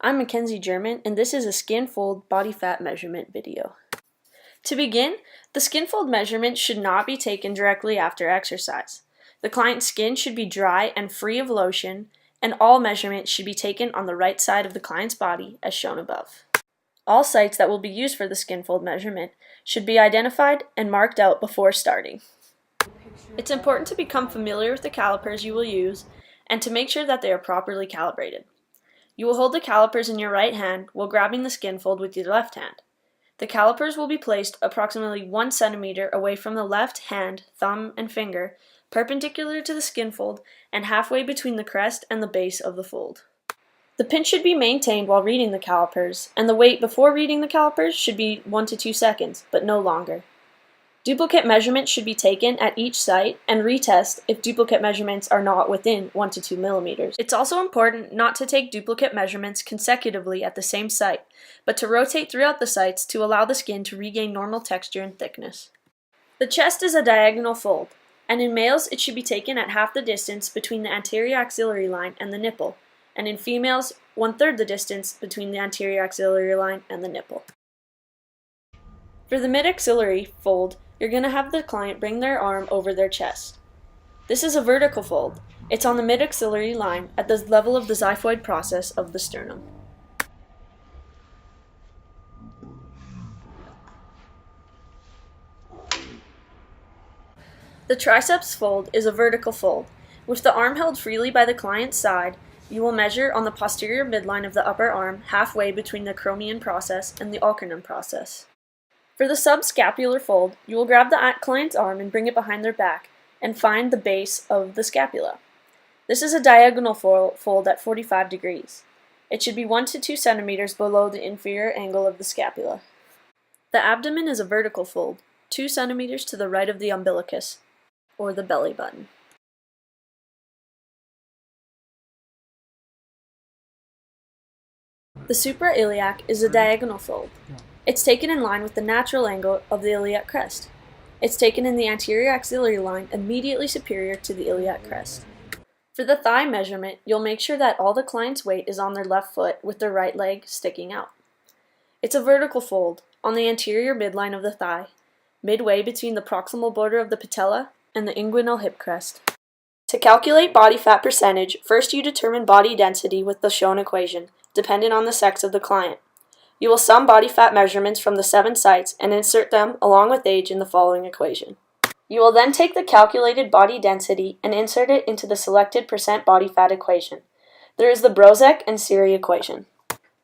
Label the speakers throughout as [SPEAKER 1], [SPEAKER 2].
[SPEAKER 1] I'm Mackenzie German, and this is a Skinfold body fat measurement video. To begin, the Skinfold measurement should not be taken directly after exercise. The client's skin should be dry and free of lotion, and all measurements should be taken on the right side of the client's body as shown above. All sites that will be used for the Skinfold measurement should be identified and marked out before starting. It's important to become familiar with the calipers you will use and to make sure that they are properly calibrated. You will hold the calipers in your right hand while grabbing the Skinfold with your left hand. The calipers will be placed approximately 1 centimeter away from the left hand, thumb, and finger, perpendicular to the Skinfold and halfway between the crest and the base of the fold. The pinch should be maintained while reading the calipers, and the wait before reading the calipers should be 1 to 2 seconds, but no longer. Duplicate measurements should be taken at each site and retest if duplicate measurements are not within 1 to 2 millimeters. It's also important not to take duplicate measurements consecutively at the same site, but to rotate throughout the sites to allow the skin to regain normal texture and thickness. The chest is a diagonal fold, and in males it should be taken at half the distance between the anterior axillary line and the nipple, and in females 1/3 the distance between the anterior axillary line and the nipple. For the mid-axillary fold, you're going to have the client bring their arm over their chest. This is a vertical fold. It's on the mid-axillary line at the level of the xiphoid process of the sternum. The triceps fold is a vertical fold. With the arm held freely by the client's side, you will measure on the posterior midline of the upper arm halfway between the acromion process and the ulcernum process. For the subscapular fold, you will grab the client's arm and bring it behind their back and find the base of the scapula. This is a diagonal fold at 45 degrees. It should be 1 to 2 centimeters below the inferior angle of the scapula. The abdomen is a vertical fold, 2 centimeters to the right of the umbilicus, or the belly button. The suprailiac is a diagonal fold. It's taken in line with the natural angle of the iliac crest. It's taken in the anterior axillary line immediately superior to the iliac crest. For the thigh measurement, you'll make sure that all the client's weight is on their left foot with their right leg sticking out. It's a vertical fold on the anterior midline of the thigh, midway between the proximal border of the patella and the inguinal hip crest. To calculate body fat percentage, first you determine body density with the shown equation, dependent on the sex of the client. You will sum body fat measurements from the 7 sites and insert them along with age in the following equation. You will then take the calculated body density and insert it into the selected percent body fat equation. There is the Brozek and Siri equation.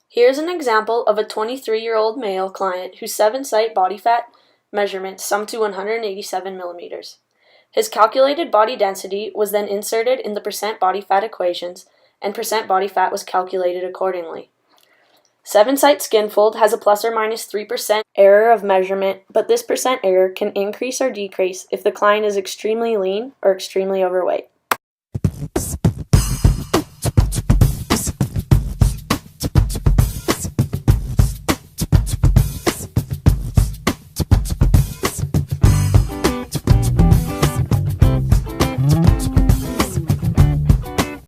[SPEAKER 1] Here's an example of a 23-year-old male client whose 7-site body fat measurements sum to 187 millimeters. His calculated body density was then inserted in the percent body fat equations, and percent body fat was calculated accordingly. 7-site Skinfold has a plus or minus 3% error of measurement, but this percent error can increase or decrease if the client is extremely lean or extremely overweight.